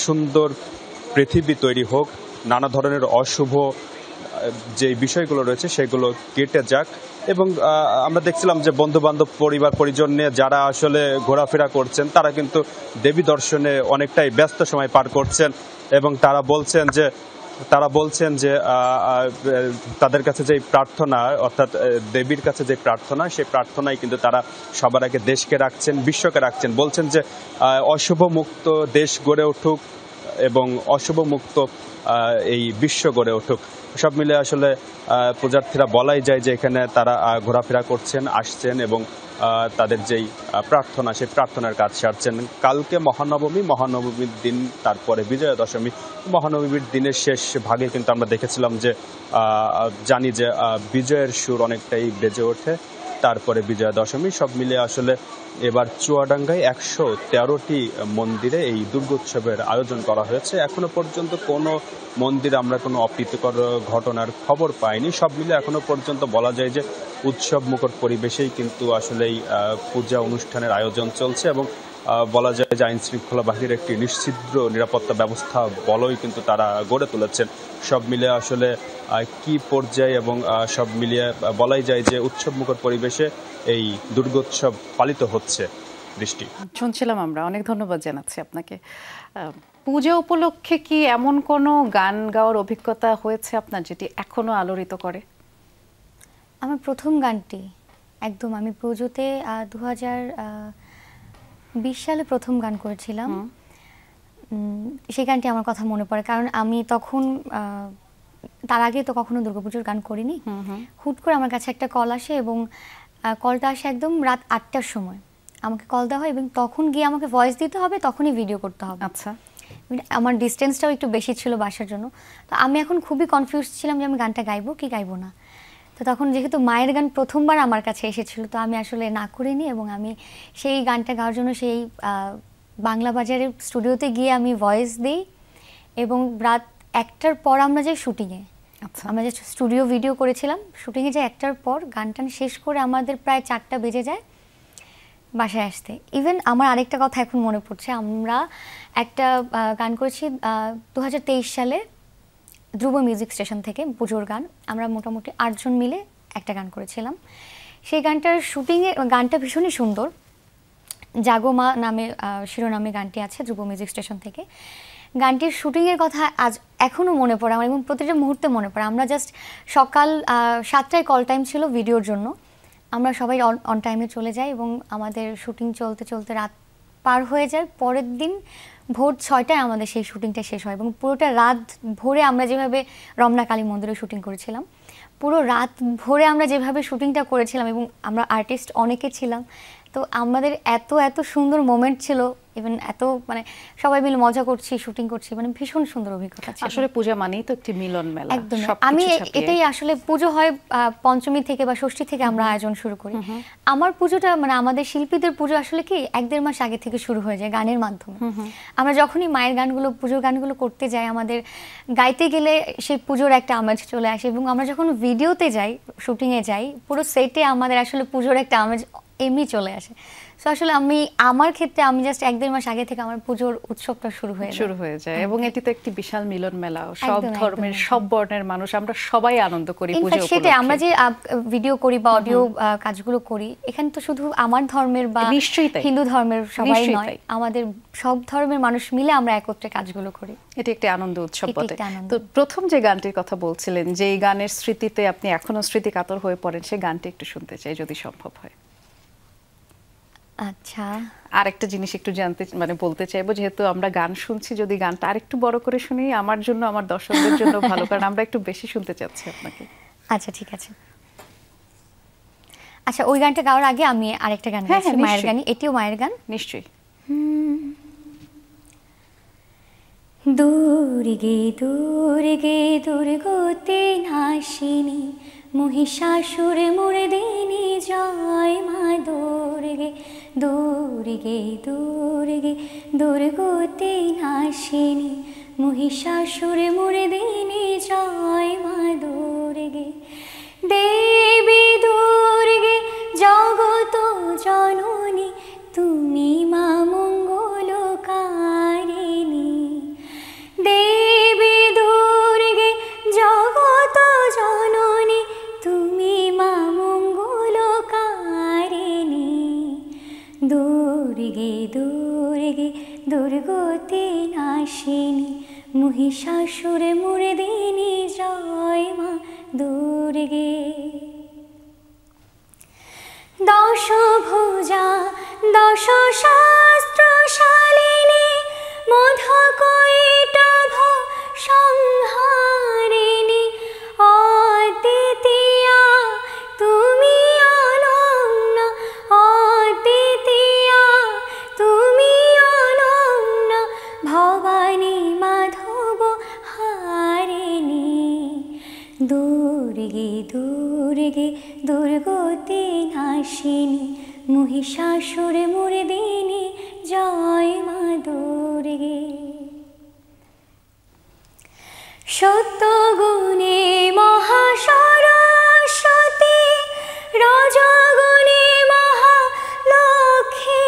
সুন্দর পৃথিবী তৈরি হোক, নানা ধরনের অশুভ যে বিষয়গুলো রয়েছে সেগুলো কেটে যাক। এবং আমরা দেখছিলাম যে বন্ধু বান্ধব পরিবার পরিজন নিয়ে যারা আসলে ঘোরাফেরা করছেন তারা কিন্তু দেবী দর্শনে অনেকটাই ব্যস্ত সময় পার করছেন এবং তারা বলছেন যে তাদের কাছে যে প্রার্থনা, অর্থাৎ দেবীর কাছে যে প্রার্থনা, সেই প্রার্থনায় কিন্তু তারা সবার আগে দেশকে রাখছেন, বিশ্বকে রাখছেন। বলছেন যে অশুভ মুক্ত দেশ গড়ে উঠুক এবং অশুভ মুক্ত এই বিশ্ব গড়ে উঠুক। সব মিলে আসলে পূজার্থীরা বলাই যায় যে এখানে তারা ঘোরাফেরা করছেন, আসছেন এবং তাদের যেই প্রার্থনা সেই প্রার্থনার কাজ সারছেন। কালকে মহানবমীর দিন, তারপরে বিজয়া দশমী। মহানবমীর দিনের শেষ ভাগে কিন্তু আমরা দেখেছিলাম যে জানি যে বিজয়ের সুর অনেকটাই বেজে ওঠে, তারপরে বিজয়া দশমী। সব মিলে আসলে এবার চুয়াডাঙ্গায় 113টি মন্দিরে এই দুর্গোৎসবের আয়োজন করা হয়েছে। এখনো পর্যন্ত কোনো মন্দিরে আমরা কোনো অপ্রীতিকর ঘটনার খবর পাইনি। সব মিলে এখনো পর্যন্ত বলা যায় যে উৎসব মুখর পরিবেশেই কিন্তু আসলে এই পূজা অনুষ্ঠানের আয়োজন চলছে এবং বলা যায় যে আইন শৃঙ্খলা বাহিনীর একটি নিশ্ছিদ্র নিরাপত্তা ব্যবস্থা বলই কিন্তু তারা গড়ে তুলেছেন। সব মিলে আসলে কি পর্যায়ে এবং সব মিলিয়ে বলাই যায় যে উৎসব মুখর পরিবেশে এই দুর্গোৎসব পালিত হচ্ছে। দৃষ্টি শুনছিলাম আমরা, অনেক ধন্যবাদ জানাচ্ছি আপনাকে। পূজা উপলক্ষে কি এমন কোনো গান গাওয়ার অভিজ্ঞতা হয়েছে আপনার যেটি এখনো আলোড়িত করে? আমার প্রথম গানটি একদম আমি পুজোতে 2020 সালে প্রথম গান করেছিলাম। সেই গানটি আমার কথা মনে পড়ে, কারণ আমি তখন তার আগে তো কখনো দুর্গাপুজোর গান করিনি। হুট করে আমার কাছে একটা কল আসে এবং কলটা আসে একদম রাত 8টার সময় আমাকে কল দেওয়া হয় এবং তখন গিয়ে আমাকে ভয়েস দিতে হবে, তখনই ভিডিও করতে হবে। আচ্ছা, আমার ডিস্টেন্সটাও একটু বেশি ছিল বাসার জন্য, তো আমি এখন খুবই কনফিউজ ছিলাম যে আমি গানটা গাইবো কি গাইবো না। তো তখন যেহেতু মায়ের গান প্রথমবার আমার কাছে এসেছিল, তো আমি আসলে না করিনি এবং আমি সেই গানটা গাওয়ার জন্য সেই বাংলা বাজারের স্টুডিওতে গিয়ে আমি ভয়েস দিই এবং রাত 1টার পর আমরা যাই শুটিংয়ে। আচ্ছা, আমরা যে স্টুডিও ভিডিও করেছিলাম, শুটিংয়ে যাই 1টার পর, গানটান শেষ করে আমাদের প্রায় 4টা বেজে যায় বাসায় আসতে। ইভেন আমার আরেকটা কথা এখন মনে পড়ছে, আমরা একটা গান করেছি 2023 সালে ধ্রুব মিউজিক স্টেশন থেকে, পুজোর গান। আমরা মোটামুটি 8 জন মিলে একটা গান করেছিলাম। সেই গানটার শুটিংয়ে, গানটা ভীষণই সুন্দর, জাগো মা নামে শিরোনামে গানটি আছে ধ্রুব মিউজিক স্টেশন থেকে। গানটির শুটিংয়ের কথা আজ এখনও মনে পড়ে আমার এবং প্রতিটা মুহূর্তে মনে পড়ে। আমরা জাস্ট সকাল 7টায় কল টাইম ছিল ভিডিওর জন্য, আমরা সবাই অন টাইমে চলে যাই এবং আমাদের শুটিং চলতে চলতে রাত পার হয়ে যায়। পরের দিন ভোর 6টায় আমাদের সেই শুটিংটা শেষ হয় এবং পুরোটা রাত ভোরে আমরা যেভাবে রমনা কালী মন্দিরে শুটিং করেছিলাম, পুরো রাত ভোরে আমরা যেভাবে শুটিংটা করেছিলাম এবং আমরা আর্টিস্ট অনেকে ছিলাম, তো আমাদের এত এত সুন্দর মোমেন্ট ছিল, ইভেন এত মানে সবাই মিলে মজা করছি, শুটিং করছি, মানে ভীষণ সুন্দর অভিজ্ঞতা ছিল। আসলে পূজা মানেই তো একটি মিলন মেলা। একদম, আমি এটাই আসলে পুজো হয় পঞ্চমী থেকে বা ষষ্ঠী থেকে আমরা আয়োজন শুরু করি। আমার পুজোটা মানে আমাদের শিল্পীদের পুজো আসলে কি 1-1.5 মাস আগে থেকে শুরু হয়ে যায় গানের মাধ্যমে। আমরা যখনই মায়ের গানগুলো, পুজোর গানগুলো করতে যাই, আমাদের গাইতে গেলে সেই পুজোর একটা আমেজ চলে আসে এবং আমরা যখন ভিডিওতে যাই, শুটিংয়ে যাই, পুরো সেটে আমাদের আসলে পুজোর একটা আমেজ এমনি চলে আসে। সো আসলে আমার ক্ষেত্রে আমি জাস্ট 1-1.5 মাস আগে থেকে আমার পুজোর উৎসবটা শুরু হয়ে যায় এবং এটি তো একটি বিশাল মিলন মেলা, সব একদম, ধর্মের একদম। সব বর্ণের মানুষ, আমরা সবাই আনন্দ করি পূজা ইনফ্যাক্ট সেটাই আমরা উপলক্ষে। যে ভিডিও করি বা অডিও কাজগুলো করি, এখানে তো শুধু আমার ধর্মের বা নিশ্চয়ই তাই। হিন্দু ধর্মের সবাই নিশ্চয়ই নয়, তাই। আমাদের সব ধর্মের মানুষ মিলে আমরা একত্রে কাজগুলো করি। এটি একটি আনন্দ উৎসব এটি বটে। একটি আনন্দ। তো প্রথম যে গানটির কথা বলছিলেন, যে এই গানের স্মৃতিতে আপনি এখনো স্মৃতিকাতর হয়ে পড়েন, সেই গানটি একটু শুনতে চাই যদি সম্ভব হয়। আচ্ছা, আরেকটা জিনিস একটু বলতে চাইবো, যেহেতু আমরা গান শুনছি, যদি গানটা আরেকটু বড় করে শুনি, আমার জন্য, আমার দর্শকদের জন্য ভালো, কারণ আমরা একটু বেশি শুনতে চাচ্ছি আপনাকে। আচ্ছা ঠিক আছে। আচ্ছা, ওই গানটা গাওয়ার আগে আমি আরেকটা গান হ্যাঁ, গাইছি, মায়ের নিশ্চয়ই। গানই, এটিও মায়ের গান। নিশ্চয়ই। দুর্গে দুর্গে দুর্গতে নাশিনী মহিষাসুর মর্দিনী জয় মা দুর্গে। দুর্গে দুর্গে দুর্গতে নাশিনী মহিষাসুর মর্দিনী জয় মা দুর্গে। দেবী দুর্গে জগত জননী তুমি মা মঙ্গলকারিণী। দেবী দুর্গে জগত জননী তুমি মা মঙ্গলকারিণী। দুর্গে দুর্গে দুর্গতে নাশিনী মহিষাসুর মর্দিনী জয় মা দুর্গে। দশভুজা দশ শাস্ত্রশালিনী মধুকৈটভ সংহারিণী। অদ্বিতীয়া তুমি অনন্যা, অদ্বিতীয়া তুমি অনন্যা, ভবানী মাধব হারিণী। দুর্গে দুর্গে দুর্গতে নাশিনী মহিষাসুর মর্দিনী জয় মা দুর্গে। সত্য গুণে মহাসরস্বতী, রজগুণে মহালক্ষ্মী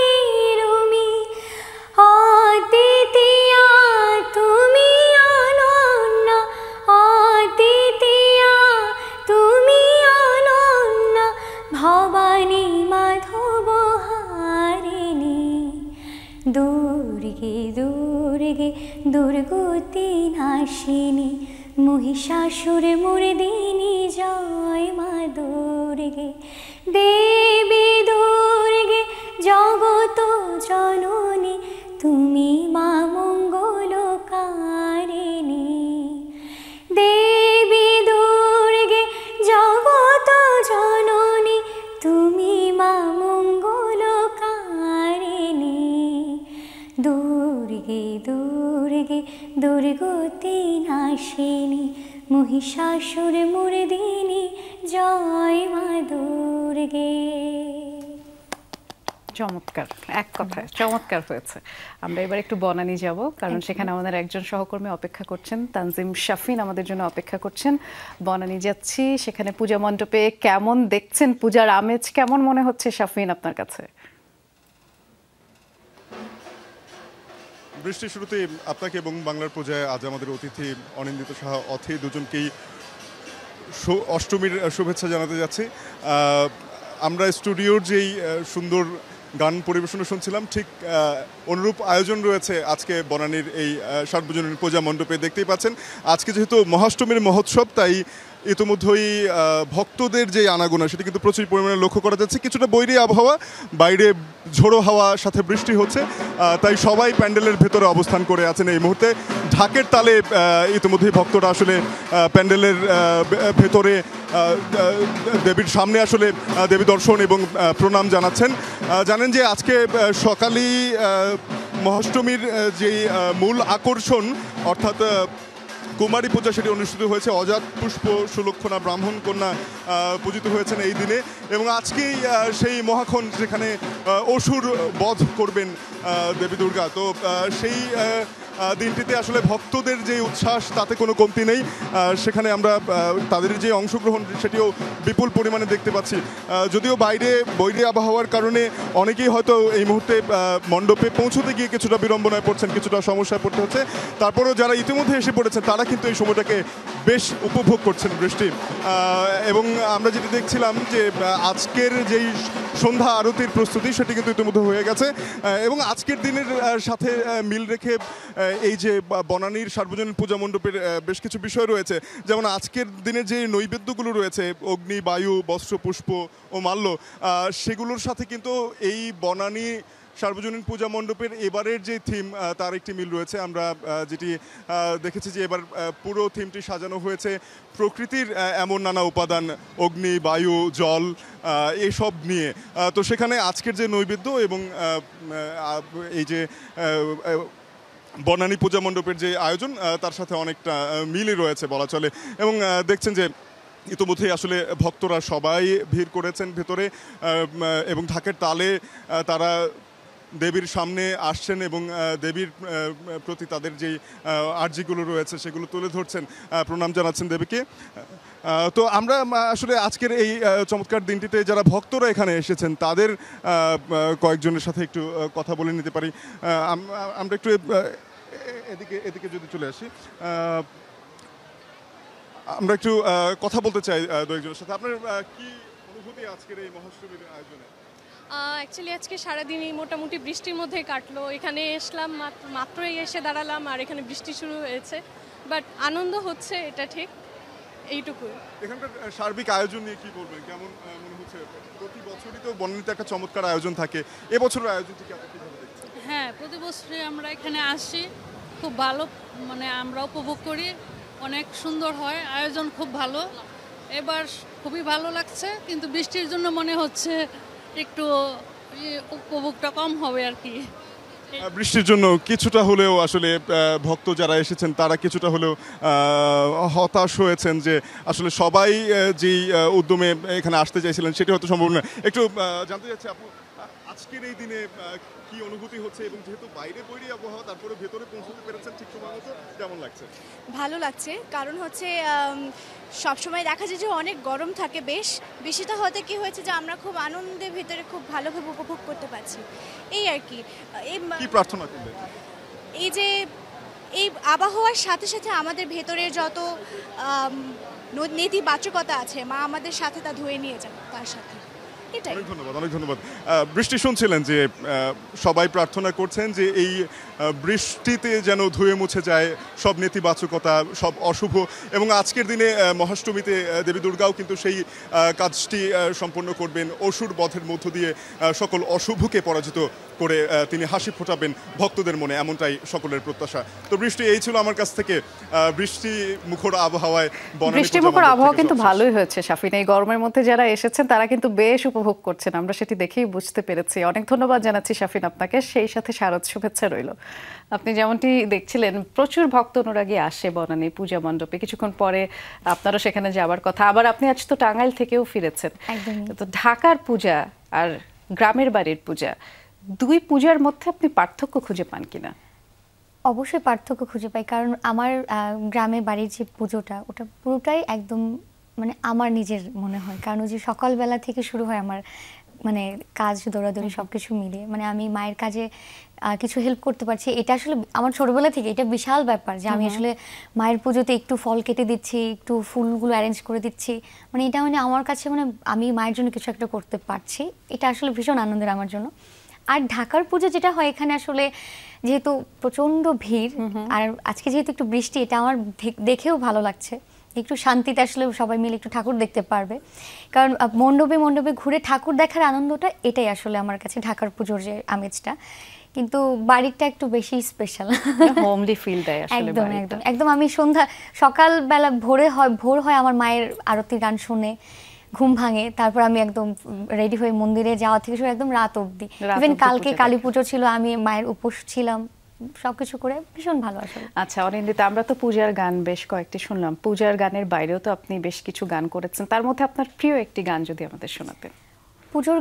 রুমি। অদ্বিতীয়া তুমি অনন্যা, অদ্বিতীয়া তুমি অনন্যা, ভবানী মাধব হারিণী। দুর্গে দুর্গে দুর্গতি নাশিনী মহিষাসুর মর্দিনী জয় মা দুর্গে। দেবী দুর্গে জগত জননী তুমি মা মঙ্গলকারিণী। দেবী দুর্গে জগত জননী তুমি মা মঙ্গলকারিণী। দুর্গে দুর্গে দুর্গতি নাশিনী মহিষাসুর মর্দিনী জয় মা দুর্গে। চমৎকার, এক কথায় চমৎকার হয়েছে। আমরা এবার একটু বনানী যাব, কারণ সেখানে আমাদের একজন সহকর্মী অপেক্ষা করছেন, তানজিম শাফিন আমাদের জন্য অপেক্ষা করছেন। বনানী যাচ্ছি, সেখানে পূজা মণ্ডপে কেমন দেখছেন, পূজার আমেজ কেমন মনে হচ্ছে শাফিন আপনার কাছে? বৃষ্টি, শুরুতে আপনাকে এবং বাংলার পূজায় আজ আমাদের অতিথি অনিন্দিত সাহা অথি দুজনকেই অষ্টমীর শুভেচ্ছা জানাতে যাচ্ছি। আমরা স্টুডিওর যেই সুন্দর গান পরিবেশনা শুনছিলাম, ঠিক অনুরূপ আয়োজন রয়েছে আজকে বনানীর এই সার্বজনীন পূজা মণ্ডপে। দেখতেই পাচ্ছেন আজকে যেহেতু মহাষ্টমীর মহোৎসব, তাই ইতিমধ্যেই ভক্তদের যে আনাগোনা সেটা কিন্তু প্রচুর পরিমাণে লক্ষ্য করা যাচ্ছে। কিছুটা বৈরী আবহাওয়া, বাইরে ঝোড়ো হাওয়া সাথে বৃষ্টি হচ্ছে, তাই সবাই প্যান্ডেলের ভেতরে অবস্থান করে আছেন এই মুহূর্তে। ঢাকের তালে ইতিমধ্যেই ভক্তরা আসলে প্যান্ডেলের ভেতরে দেবীর সামনে আসলে দেবী দর্শন এবং প্রণাম জানাচ্ছেন। জানেন যে আজকে সকালেই মহাষ্টমীর যেই মূল আকর্ষণ অর্থাৎ কুমারী পূজা সেটি অনুষ্ঠিত হয়েছে। অজাত পুষ্প সুলক্ষণা ব্রাহ্মণ কন্যা পূজিত হয়েছেন এই দিনে, এবং আজকেই সেই মহাক্ষণ যেখানে অসুর বধ করবেন দেবী দুর্গা। তো সেই দিনটিতে আসলে ভক্তদের যে উচ্ছ্বাস তাতে কোনো কমতি নেই। সেখানে আমরা তাদের যে অংশগ্রহণ সেটিও বিপুল পরিমাণে দেখতে পাচ্ছি। যদিও বাইরে বৈরী আবহাওয়ার কারণে অনেকেই হয়তো এই মুহূর্তে মণ্ডপে পৌঁছতে গিয়ে কিছুটা বিড়ম্বনায় পড়ছেন, কিছুটা সমস্যায় পড়তে হচ্ছে। তারপরেও যারা ইতিমধ্যে এসে পড়েছেন তারা কিন্তু এই সময়টাকে বেশ উপভোগ করছেন বৃষ্টি। এবং আমরা যেটি দেখছিলাম যে আজকের যেই সন্ধ্যা আরতির প্রস্তুতি সেটি কিন্তু ইতিমধ্যে হয়ে গেছে এবং আজকের দিনের সাথে মিল রেখে এই যে বনানীর সার্বজনীন পূজা মণ্ডপের বেশ কিছু বিষয় রয়েছে। যেমন আজকের দিনের যে নৈবেদ্যগুলো রয়েছে, অগ্নি, বায়ু, বস্ত্র, পুষ্প ও মাল্য, সেগুলোর সাথে কিন্তু এই বনানী সার্বজনীন পূজা মণ্ডপের এবারের যে থিম তার একটি মিল রয়েছে। আমরা যেটি দেখেছি যে এবার পুরো থিমটি সাজানো হয়েছে প্রকৃতির এমন নানা উপাদান, অগ্নি, বায়ু, জল, এসব নিয়ে। তো সেখানে আজকের যে নৈবেদ্য এবং এই যে বনানী পূজা মণ্ডপের যে আয়োজন তার সাথে অনেকটা মিলই রয়েছে বলা চলে। এবং দেখছেন যে ইতিমধ্যেই আসলে ভক্তরা সবাই ভিড় করেছেন ভেতরে এবং ঢাকের তালে তারা দেবীর সামনে আসছেন এবং দেবীর প্রতি তাদের যেই আর্জিগুলো রয়েছে সেগুলো তুলে ধরছেন, প্রণাম জানাচ্ছেন দেবীকে। তো আমরা আসলে আজকের এই চমৎকার দিনটিতে যারা ভক্তরা এখানে এসেছেন তাদের কয়েকজনের সাথে একটু কথা বলে নিতে পারি। আমরা একটু এদিকে যদি চলে আসি, আমরা একটু কথা বলতে চাই দু একজনের সাথে। আপনার কি অনুভূতি আজকের এই মহাষ্টমীর আয়োজনে? অ্যাকচুয়ালি আজকে সারাদিনই মোটামুটি বৃষ্টির মধ্যে কাটলো। এখানে এসলাম, মাত্রই এসে দাঁড়ালাম আর এখানে বৃষ্টি শুরু হয়েছে, বাট আনন্দ হচ্ছে, এটা ঠিক, এইটুকু। এখানকার সার্বিক আয়োজন নিয়ে কি বলবেন, কেমন মনে হচ্ছে? প্রতি বছরই তো বনানীতে একটা চমৎকার আয়োজন থাকে, এবছরের আয়োজনটি কি আপনি কিভাবে দেখছেন? হ্যাঁ, প্রতি বছরই আমরা এখানে আসি, খুব ভালো, মানে আমরা উপভোগ করি, অনেক সুন্দর হয়, আয়োজন খুব ভালো। এবার খুবই ভালো লাগছে, কিন্তু বৃষ্টির জন্য মনে হচ্ছে একটু উপভোগটা কম হবে আর কি। বৃষ্টির জন্য কিছুটা হলেও আসলে ভক্ত যারা এসেছেন তারা কিছুটা হলেও হতাশ হয়েছেন যে আসলে সবাই যেই উদ্যমে এখানে আসতে চাইছিলেন সেটি হয়তো সম্ভব নয়। একটু জানতে চাচ্ছি আপু, আজকের এই দিনে কি অনুভূতি হচ্ছে এবং যেহেতু বাইরে বৈরী আবহাওয়া তারপরে ভেতরে পৌঁছতে পেরেছেন ঠিক সময় মতো, কেমন লাগছে? ভালো লাগছে, কারণ হচ্ছে সবসময় দেখা যায় যে অনেক গরম থাকে, বেশ বেশিটা হতে কি হয়েছে যে আমরা খুব আনন্দের ভিতরে খুব ভালোভাবে উপভোগ করতে পারছি, এই আর কি। কি প্রার্থনা করলেন? এই যে এই আবহাওয়ার সাথে সাথে আমাদের ভেতরের যত নেতিবাচকতা আছে, মা আমাদের সাথে তা ধুয়ে নিয়ে যান তার সাথে। অনেক ধন্যবাদ, অনেক ধন্যবাদ। বৃষ্টি শুনছিলেন যে সবাই প্রার্থনা করছেন যে এই বৃষ্টিতে যেন ধুয়ে মুছে যায় সব নেতিবাচকতা, সব অশুভ। এবং আজকের দিনে মহাষ্টমীতে দেবী দুর্গাও কিন্তু সেই কাজটি সম্পন্ন করবেন, অসুর বধের মধ্য দিয়ে সকল অশুভকে পরাজিত করে তিনি হাসি ফোটাবেন ভক্তদের মনে, এমনটাই সকলের প্রত্যাশা। তো বৃষ্টি, এই ছিল আমার কাছ থেকে বৃষ্টি মুখর আবহাওয়ায়। বৃষ্টি মুখর আবহাওয়া কিন্তু ভালোই হয়েছে শাফিন, এই গরমের মধ্যে যারা এসেছেন তারা কিন্তু বেশ উপভোগ করছেন, আমরা সেটি দেখেই বুঝতে পেরেছি। অনেক ধন্যবাদ জানাচ্ছি শাফিন আপনাকে, সেই সাথে শারদ শুভেচ্ছা রইল। আপনি যেমনটি দেখছিলেন প্রচুর ভক্ত অনুরাগী আসে বনানী পূজা মণ্ডপে, কিছুক্ষণ পরে আপনারও সেখানে যাবার কথা। আবার আপনি আজ তো টাঙ্গাইল থেকেও ফিরেছেন, তো ঢাকার পূজা আর গ্রামের বাড়ির পূজা, দুই পূজার মধ্যে আপনি পার্থক্য খুঁজে পান কিনা? অবশ্যই পার্থক্য খুঁজে পাই, কারণ আমার গ্রামে বাড়ির যে পুজোটা ওটা পুরোটাই একদম মানে আমার নিজের মনে হয়, কারণ ওই যে সকালবেলা থেকে শুরু হয় আমার মানে কাজ দৌড়াদৌড়ি সব কিছু মিলিয়ে, মানে আমি মায়ের কাজে কিছু হেল্প করতে পারছি, এটা আসলে আমার ছোটবেলা থেকে এটা বিশাল ব্যাপার যে আমি আসলে মায়ের পুজোতে একটু ফল কেটে দিচ্ছি, একটু ফুলগুলো অ্যারেঞ্জ করে দিচ্ছি, মানে এটা মানে আমার কাছে মানে আমি মায়ের জন্য কিছু একটা করতে পারছি, এটা আসলে ভীষণ আনন্দের আমার জন্য। আর ঢাকার পুজো যেটা হয় এখানে আসলে যেহেতু প্রচণ্ড ভিড় আর আজকে যেহেতু একটু বৃষ্টি, এটা আমার দেখেও ভালো লাগছে, একটু শান্তিতে আসলে সবাই মিলে একটু ঠাকুর দেখতে পারবে, কারণ মণ্ডপে মণ্ডপে ঘুরে ঠাকুর দেখার আনন্দটা এটাই আসলে আমার কাছে ঢাকার পুজোর যে আমেজটা। কিন্তু বাড়িটা একটু বেশি স্পেশাল, হোমলি ফিল দেয় আসলে। একদম একদম একদম। আমি সকালবেলা ভোর হয় আমার মায়ের আরতি গান শুনে ঘুম ভাঙে, তারপর আমি একদম রেডি হয়ে মন্দিরে যাওয়া থেকে শুরু একদম রাত অবধি, ইভেন কালকে কালী পুজো ছিল, আমি মায়ের উপোস ছিলাম, সবকিছু করে ভীষণ ভালো আসলে। আচ্ছা অনিন্দিতা, আমরা তো পূজার গান বেশ কয়েকটি শুনলাম, পূজার গানের বাইরেও তো আপনি বেশ কিছু গান করেছেন, তার মধ্যে আপনার প্রিয় একটি গান যদি আমাদের শোনাতেন। পুজোর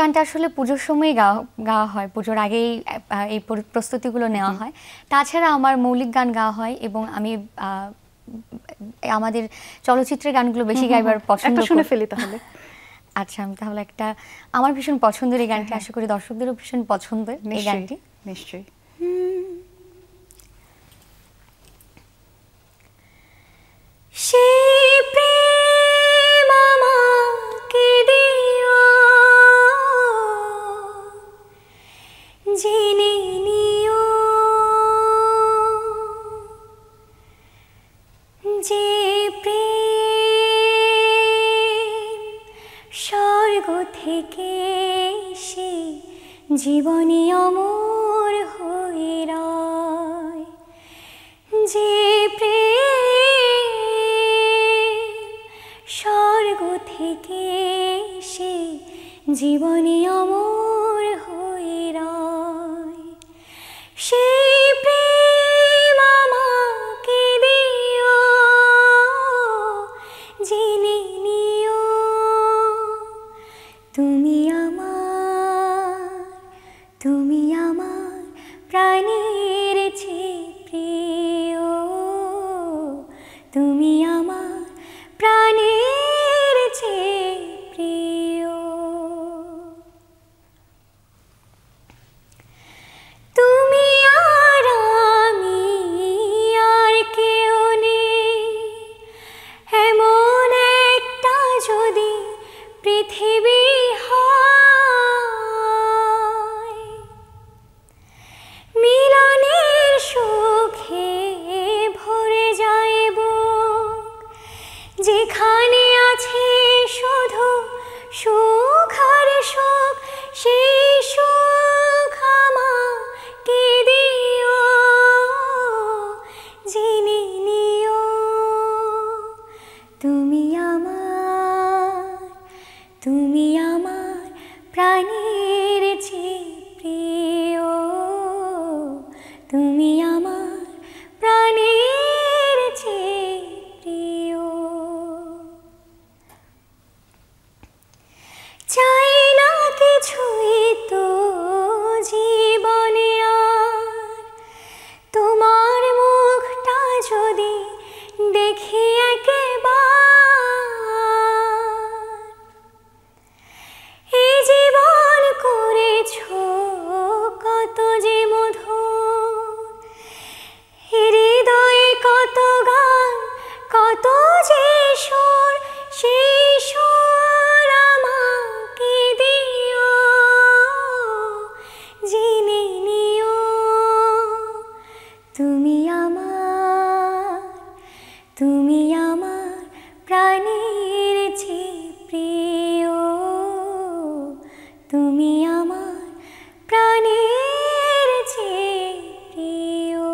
গানটা আসলে পুজোর সময়ই গাওয়া হয়, পুজোর আগেই এই প্রস্তুতিগুলো নেওয়া হয়। তাছাড়া আমার মৌলিক গান গাওয়া হয় এবং আমি আমাদের চলচ্চিত্রের গানগুলো বেশি গাইবার পছন্দ করি। শুনে ফেলি তাহলে। আচ্ছা, আমি তাহলে একটা আমার ভীষণ পছন্দের এই গানটি, আশা করি দর্শকদেরও ভীষণ পছন্দের এই গানটি। নিশ্চয়ই। সেই প্রেম আমাকে দিও, জেনে নিও যে প্রেম স্বর্গ থেকে সে জীবনী অমর হয়ে রয়, যে প্রেম স্বর্গ থেকে সে জীবনী অমর হয়ে রয়, সেই প্রেম আমাকে দিও, জেনে নিও তুমি আমার প্রাণের চেয়ে প্রিয়, তুমি আমার প্রাণের চেয়ে প্রিয়। তুমি আর আমি আর কেউ নেই, এমন একটা যদি পৃথিবী হয়, মিলনের সুখে ভরে যায় বুক, যেখানে আছে শুধু সুখ আর সুখ, সেই সুখ আমাকে দিও, জেনে নিও তুমি আমার প্রাণের চেয়ে প্রিয়, তুমি আমার প্রাণের চেয়ে প্রিয়। চাই না কিছুই তো জীবনে আর, তোমার মুখটা যদি দেখি একবার, এই জীবন করেছো কত যে মধুর, হৃদয়ে কত গান কত যে সুর, সেই সুর আমাকে দিও, জেনে নিও তুমি আমার প্রাণের চেয়ে প্রিয়, তুমি আমার প্রাণের চেয়ে প্রিয়।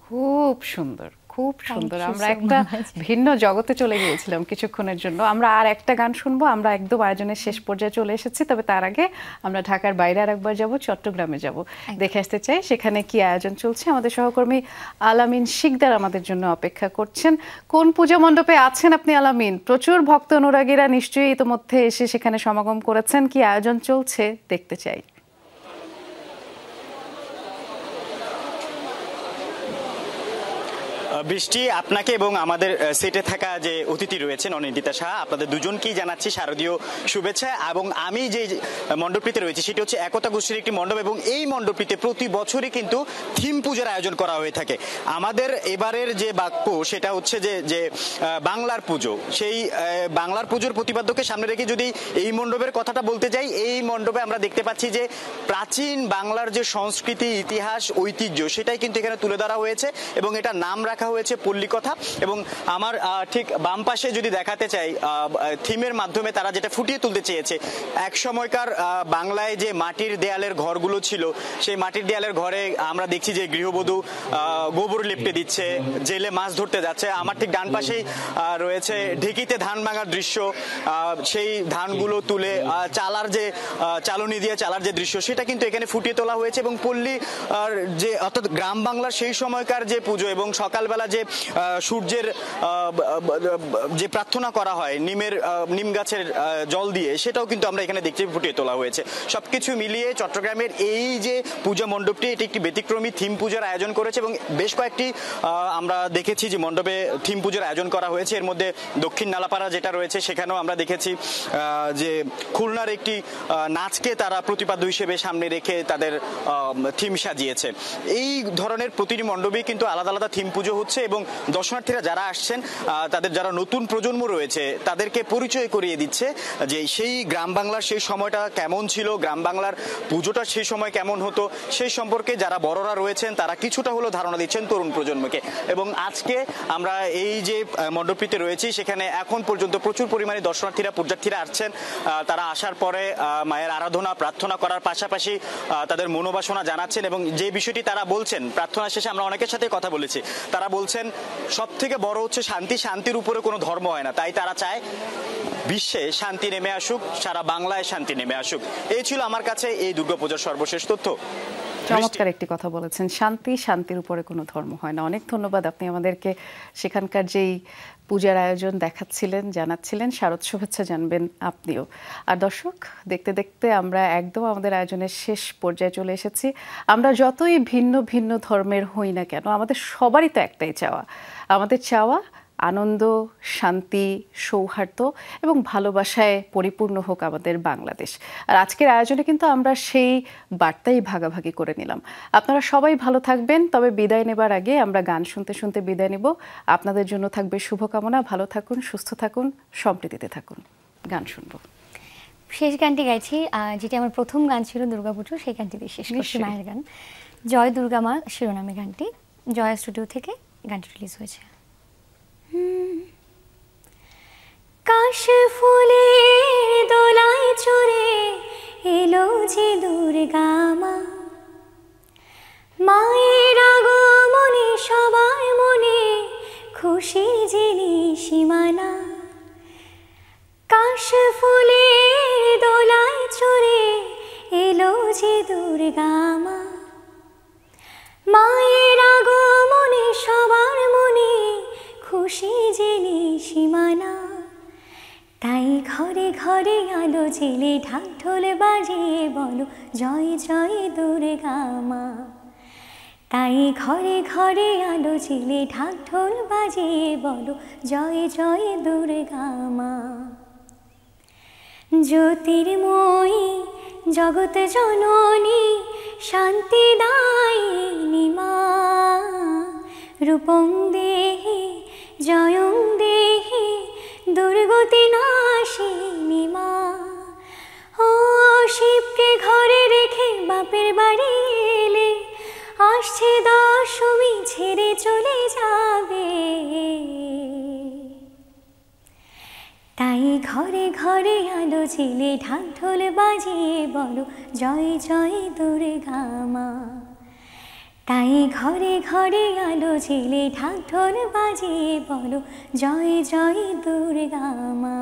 খুব সুন্দর, খুব সুন্দর। আমরা একটা ভিন্ন জগতে চলে গিয়েছিলাম কিছুক্ষণের জন্য। আমরা আর একটা গান শুনবো। আমরা একদম আয়োজনের শেষ পর্যায়ে চলে এসেছি, তবে তার আগে আমরা ঢাকার বাইরে আর একবার যাব, চট্টগ্রামে যাব, দেখে আসতে চাই সেখানে কি আয়োজন চলছে। আমাদের সহকর্মী আলামিন শিকদার আমাদের জন্য অপেক্ষা করছেন। কোন পূজা মণ্ডপে আছেন আপনি আলামিন? প্রচুর ভক্ত অনুরাগীরা নিশ্চয়ই ইতোমধ্যে এসে সেখানে সমাগম করেছেন, কি আয়োজন চলছে দেখতে চাই। বৃষ্টি, আপনাকে এবং আমাদের সেটে থাকা যে অতিথি রয়েছেন অনিন্দিতা সাহা, আপনাদের দুজনকেই জানাচ্ছি শারদীয় শুভেচ্ছা। এবং আমি যে মণ্ডপটিতে রয়েছি সেটি হচ্ছে একতা গোষ্ঠীর একটি মণ্ডপ, এবং এই মণ্ডপটিতে প্রতি বছরই কিন্তু থিম পূজার আয়োজন করা হয়ে থাকে। আমাদের এবারের যে বাক্য সেটা হচ্ছে যে বাংলার পুজো। সেই বাংলার পুজোর প্রতিপাদ্যকে সামনে রেখে যদি এই মণ্ডপের কথাটা বলতে যাই, এই মণ্ডপে আমরা দেখতে পাচ্ছি যে প্রাচীন বাংলার যে সংস্কৃতি, ইতিহাস, ঐতিহ্য সেটাই কিন্তু এখানে তুলে ধরা হয়েছে, এবং এটা নাম রাখা হয়েছে পল্লীকথা। এবং আমার ঠিক বাম পাশে যদি দেখাতে চাই, থিমের মাধ্যমে তারা যেটা ফুটিয়ে তুলতে চেয়েছে, এক সময়কার বাংলায় যে মাটির দেয়ালের ঘরগুলো ছিল, সেই মাটির দেয়ালের ঘরে আমরা দেখছি যে গৃহবধূ গোবর লেপটে দিচ্ছে, জেলে মাছ ধরতে যাচ্ছে। আমার ঠিক ডান পাশেই রয়েছে ঢেকিতে ধান ভাঙার দৃশ্য, সেই ধানগুলো তুলে চালার যে চালনি দিয়ে চালার যে দৃশ্য সেটা কিন্তু এখানে ফুটিয়ে তোলা হয়েছে। এবং পল্লী যে অর্থাৎ গ্রাম বাংলার সেই সময়কার যে পুজো, এবং সকালবেলা সকালবেলা যে সূর্যের যে প্রার্থনা করা হয় নিম গাছের জল দিয়ে, সেটাও কিন্তু আমরা এখানে দেখতে ফুটিয়ে তোলা হয়েছে। সবকিছু মিলিয়ে চট্টগ্রামের এই যে পূজা মণ্ডপটি, এটি একটি ব্যতিক্রমী থিম পূজার আয়োজন করেছে এবং বেশ কয়েকটি আমরা দেখেছি যে মণ্ডপে থিম পূজার আয়োজন করা হয়েছে। এর মধ্যে দক্ষিণ নালাপাড়া যেটা রয়েছে সেখানেও আমরা দেখেছি যে খুলনার একটি নাচকে তারা প্রতিপাদ্য হিসেবে সামনে রেখে তাদের থিম সাজিয়েছে। এই ধরনের প্রতিটি মণ্ডপেই কিন্তু আলাদা আলাদা থিম পুজো হচ্ছে এবং দর্শনার্থীরা যারা আসছেন তাদের যারা নতুন প্রজন্ম রয়েছে তাদেরকে পরিচয় করিয়ে দিচ্ছে যে সেই গ্রাম বাংলার সেই সময়টা কেমন ছিল, গ্রাম বাংলার পুজোটা সেই সময় কেমন হতো, সেই সম্পর্কে যারা বড়রা রয়েছেন তারা কিছুটা হলেও ধারণা দিচ্ছেন তরুণ প্রজন্মকে। এবং আজকে আমরা এই যে মণ্ডপটিতে রয়েছি সেখানে এখন পর্যন্ত প্রচুর পরিমাণে পূজার্থীরা আসছেন। তারা আসার পরে মায়ের আরাধনা প্রার্থনা করার পাশাপাশি তাদের মনোবাসনা জানাচ্ছেন এবং যে বিষয়টি তারা বলছেন, প্রার্থনা শেষে আমরা অনেকের সাথে কথা বলেছি, তারা বলছেন সব থেকে বড় হচ্ছে শান্তি, শান্তির উপরে কোনো ধর্ম হয় না, তাই তারা চায় বিশ্বে শান্তি নেমে আসুক, সারা বাংলায় শান্তি নেমে আসুক। এই ছিল আমার কাছে এই দুর্গাপূজার সর্বশেষ তথ্য। চমৎকার একটি কথা বলেছেন, শান্তির উপরে কোনো ধর্ম হয় না। অনেক ধন্যবাদ, আপনি আমাদেরকে সেখানকার যেই পূজার আয়োজন দেখাচ্ছিলেন, জানাচ্ছিলেন। শারদ শুভেচ্ছা জানবেন আপনিও। আর দর্শক, দেখতে দেখতে আমরা একদম আমাদের আয়োজনের শেষ পর্যায়ে চলে এসেছি। আমরা যতই ভিন্ন ভিন্ন ধর্মের হই না কেন, আমাদের সবারই তো একটাই চাওয়া, আমাদের চাওয়া আনন্দ, শান্তি, সৌহার্দ্য এবং ভালোবাসায় পরিপূর্ণ হোক আমাদের বাংলাদেশ। আর আজকের আয়োজনে কিন্তু আমরা সেই বার্তাই ভাগাভাগি করে নিলাম। আপনারা সবাই ভালো থাকবেন। তবে বিদায় নেবার আগে আমরা গান শুনতে শুনতে বিদায় নেব। আপনাদের জন্য থাকবে শুভকামনা। ভালো থাকুন, সুস্থ থাকুন, সম্প্রীতিতে থাকুন। গান শুনবো। শেষ গানটি গাইছি, যেটি আমার প্রথম গান ছিল দুর্গাপুজো, সেই গানটি দিয়ে শেষ করছি। মায়ের গান জয় দুর্গা মা শিরোনামে গানটি জয়া স্টুডিও থেকে গানটি রিলিজ হয়েছে। কাশ ফুলের দোলায় চড়ে এলো যে দুর্গা মা, মায়ের আগমনে সবার মনে খুশি জেনে সীমানা। কাশ ফুলের দোলায় চড়ে এলো যে দুর্গা মা, মায়ের আগমনে সবার মনে খুশি জেনে সীমানা। তাই ঘরে ঘরে আলো জেলে ঢাক ঢোল বাজিয়ে বলো জয় জয় দুর্গা মা। তাই ঘরে ঘরে আলো জেলে ঢাক ঢোল বাজিয়ে বলো জয় জয় দুর্গা মা। জ্যোতির্ময়ী জগৎ জননী শান্তিদায়িনী মা, রূপং দেহি জয়ং দেহি দুর্গতি নাশিনী মা। ও শিবকে ঘরে রেখে বাপের বাড়ি এলে, আসছে দশমী ছেড়ে চলে যাবে। তাই ঘরে ঘরে আলো জেলে ঢাক ঢোল বাজিয়ে বলো জয় জয় দুর্গা মা। তাই ঘরে ঘরে আলো জেলে ঢাক ঢোল বাজিয়ে বলো জয় জয় দুর্গা মা।